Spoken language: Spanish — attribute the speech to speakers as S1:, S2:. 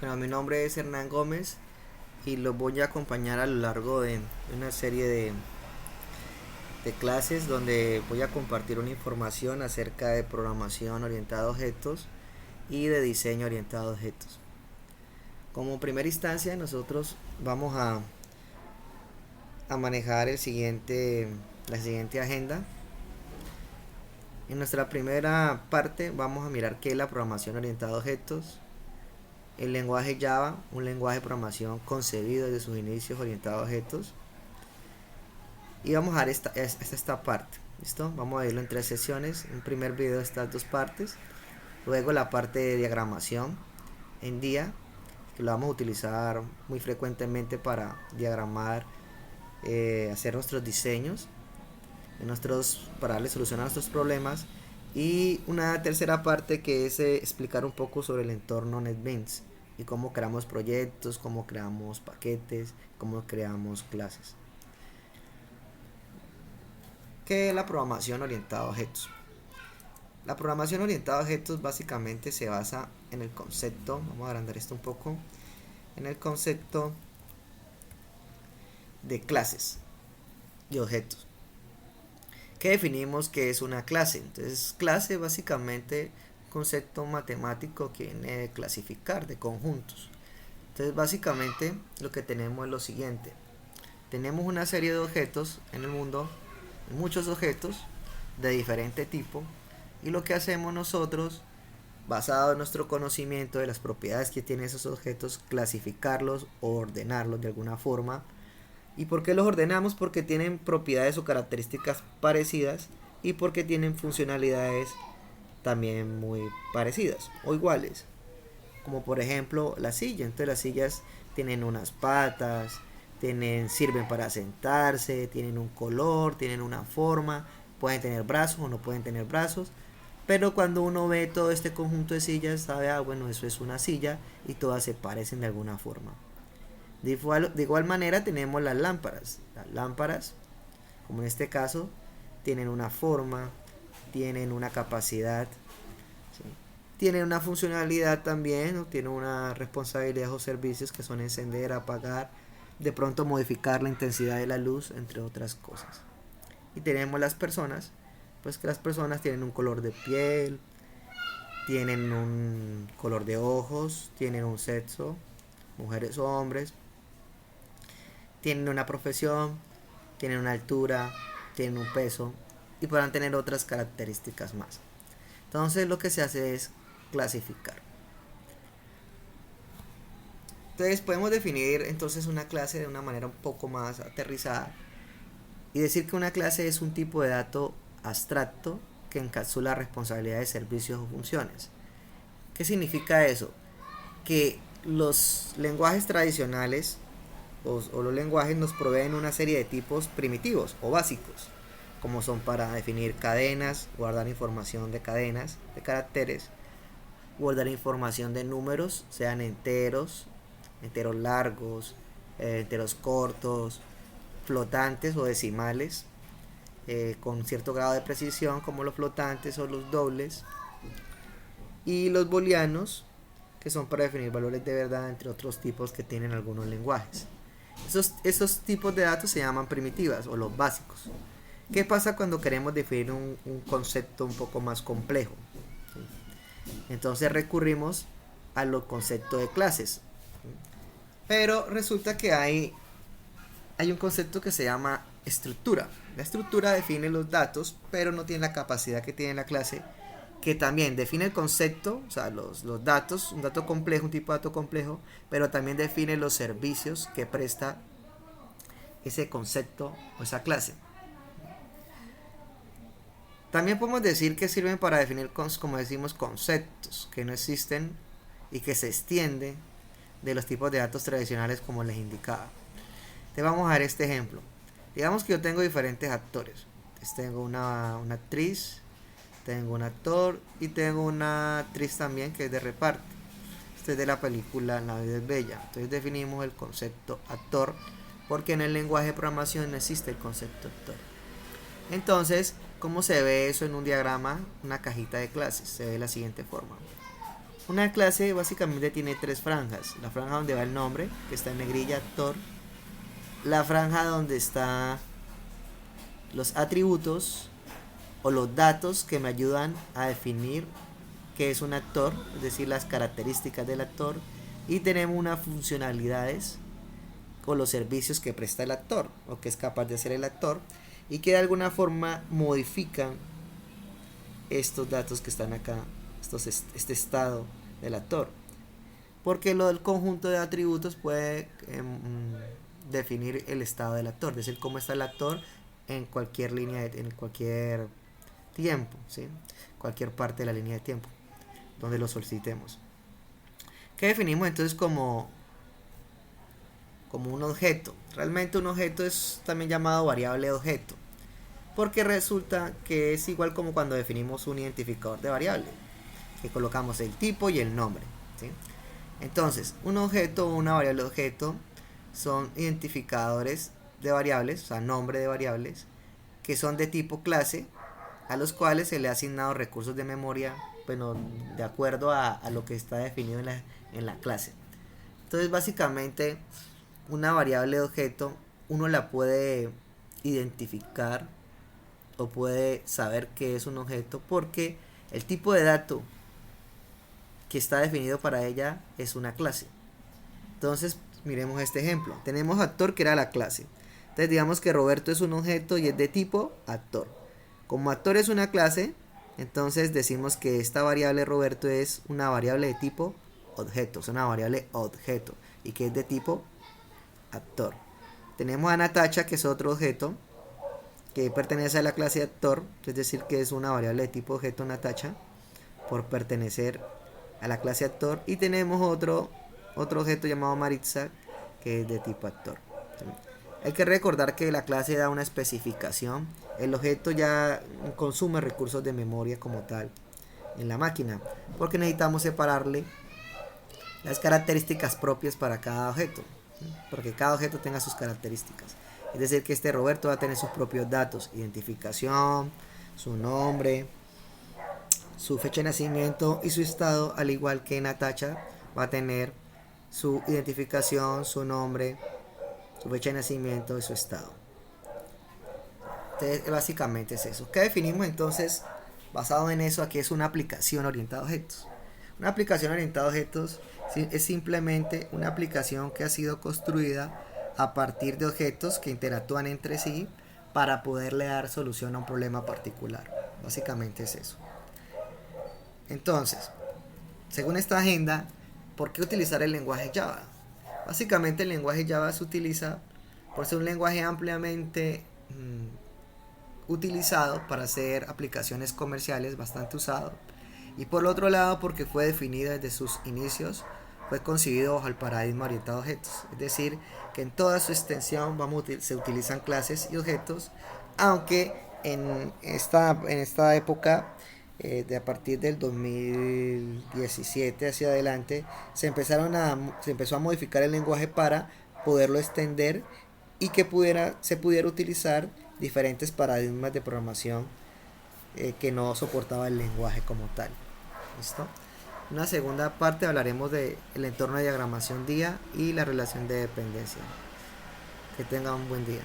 S1: Bueno, mi nombre es Hernán Gómez y los voy a acompañar a lo largo de una serie de clases donde voy a compartir una información acerca de programación orientada a objetos y de diseño orientado a objetos. Como primera instancia, nosotros vamos a manejar la siguiente agenda. En nuestra primera parte vamos a mirar qué es la programación orientada a objetos, el lenguaje Java, un lenguaje de programación concebido desde sus inicios orientado a objetos. Y vamos a ver esta parte. ¿Listo? Vamos a verlo en 3 sesiones. Un primer video de estas 2 partes. Luego la parte de diagramación en día, que lo vamos a utilizar muy frecuentemente para diagramar, hacer nuestros diseños, para darle solución a nuestros problemas. Y una tercera parte que es explicar un poco sobre el entorno NetBeans y cómo creamos proyectos, cómo creamos paquetes, cómo creamos clases. ¿Qué es la programación orientada a objetos? La programación orientada a objetos básicamente se basa en el concepto, vamos a agrandar esto un poco, en el concepto de clases y objetos. ¿Qué definimos que es una clase? Entonces, clase básicamente un concepto matemático que viene de clasificar, de conjuntos. Entonces, básicamente lo que tenemos es lo siguiente. Tenemos una serie de objetos en el mundo, muchos objetos de diferente tipo, y lo que hacemos nosotros, basado en nuestro conocimiento de las propiedades que tienen esos objetos, clasificarlos o ordenarlos de alguna forma. ¿Y por qué los ordenamos? Porque tienen propiedades o características parecidas y porque tienen funcionalidades también muy parecidas o iguales. Como por ejemplo la silla. Entonces las sillas tienen unas patas, sirven para sentarse, tienen un color, tienen una forma, pueden tener brazos o no pueden tener brazos. Pero cuando uno ve todo este conjunto de sillas, sabe, bueno, eso es una silla y todas se parecen de alguna forma. De igual manera tenemos las lámparas. Las lámparas, como en este caso, tienen una forma, tienen una capacidad, ¿sí? Tienen una funcionalidad también, ¿no? Tienen una responsabilidad o servicios que son encender, apagar, de pronto modificar la intensidad de la luz, entre otras cosas. Y tenemos las personas, pues que las personas tienen un color de piel, tienen un color de ojos, tienen un sexo, mujeres o hombres, tienen una profesión, tienen una altura, tienen un peso y podrán tener otras características más. Entonces lo que se hace es clasificar. Entonces podemos definir entonces una clase de una manera un poco más aterrizada y decir que una clase es un tipo de dato abstracto que encapsula responsabilidades, servicios o funciones. ¿Qué significa eso? Que los lenguajes tradicionales o los lenguajes nos proveen una serie de tipos primitivos o básicos, como son para definir cadenas, guardar información de cadenas, de caracteres, guardar información de números, sean enteros, enteros largos, enteros cortos, flotantes o decimales, con cierto grado de precisión, como los flotantes o los dobles, y los booleanos, que son para definir valores de verdad, entre otros tipos que tienen algunos lenguajes. Esos tipos de datos se llaman primitivas o los básicos. ¿Qué pasa cuando queremos definir un concepto un poco más complejo? Entonces recurrimos a los conceptos de clases. Pero resulta que hay un concepto que se llama estructura. La estructura define los datos, pero no tiene la capacidad que tiene la clase, que también define el concepto, o sea, los datos, un dato complejo, un tipo de dato complejo, pero también define los servicios que presta ese concepto o esa clase. También podemos decir que sirven para definir, como decimos, conceptos que no existen y que se extienden de los tipos de datos tradicionales como les indicaba. Te vamos a dar este ejemplo. Digamos que yo tengo diferentes actores. Entonces tengo una actriz, tengo un actor y tengo una actriz también que es de reparto. Este es de la película La vida es bella. Entonces definimos el concepto actor porque en el lenguaje de programación no existe el concepto actor. Entonces, ¿cómo se ve eso en un diagrama? Una cajita de clases. Se ve de la siguiente forma. Una clase básicamente tiene tres franjas. La franja donde va el nombre, que está en negrilla, actor. La franja donde está los atributos o los datos que me ayudan a definir qué es un actor, es decir, las características del actor. Y tenemos unas funcionalidades con los servicios que presta el actor o que es capaz de hacer el actor y que de alguna forma modifican estos datos que están acá, este estado del actor. Porque lo del conjunto de atributos puede definir el estado del actor, es decir, cómo está el actor en cualquier línea, en cualquier tiempo, ¿sí? Cualquier parte de la línea de tiempo donde lo solicitemos. ¿Qué definimos entonces como un objeto? Realmente un objeto es también llamado variable objeto, porque resulta que es igual como cuando definimos un identificador de variable, que colocamos el tipo y el nombre, ¿sí? Entonces, un objeto o una variable objeto son identificadores de variables, o sea, nombre de variables, que son de tipo clase, a los cuales se le ha asignado recursos de memoria, bueno, de acuerdo a lo que está definido en la clase. Entonces, básicamente, una variable de objeto, uno la puede identificar o puede saber qué es un objeto porque el tipo de dato que está definido para ella es una clase. Entonces, miremos este ejemplo. Tenemos actor, que era la clase. Entonces, digamos que Roberto es un objeto y es de tipo actor. Como actor es una clase, entonces decimos que esta variable Roberto es una variable de tipo objeto, es una variable objeto y que es de tipo actor. Tenemos a Natacha, que es otro objeto que pertenece a la clase actor, es decir, que es una variable de tipo objeto Natacha por pertenecer a la clase actor. Y tenemos otro objeto llamado Maritza, que es de tipo actor. Hay que recordar que la clase da una especificación. El objeto ya consume recursos de memoria como tal en la máquina, porque necesitamos separarle las características propias para cada objeto, porque cada objeto tenga sus características. Es decir, que este Roberto va a tener sus propios datos: identificación, su nombre, su fecha de nacimiento y su estado, al igual que Natacha va a tener su identificación, su nombre, su fecha de nacimiento y su estado. Entonces, básicamente es eso. ¿Qué definimos entonces basado en eso? Aquí es una aplicación orientada a objetos. Una aplicación orientada a objetos es simplemente una aplicación que ha sido construida a partir de objetos que interactúan entre sí para poderle dar solución a un problema particular. Básicamente es eso. Entonces, según esta agenda, ¿por qué utilizar el lenguaje Java? Básicamente el lenguaje Java se utiliza por ser un lenguaje ampliamente utilizado para hacer aplicaciones comerciales, bastante usado. Y por otro lado, porque fue definido desde sus inicios, fue concebido bajo el paradigma orientado a objetos. Es decir, que en toda su extensión se utilizan clases y objetos, aunque en esta época, de a partir del 2017 hacia adelante, se empezó a modificar el lenguaje para poderlo extender y que se pudiera utilizar diferentes paradigmas de programación que no soportaba el lenguaje como tal. ¿Listo? En una segunda parte hablaremos del entorno de diagramación día y la relación de dependencia. Que tengan un buen día.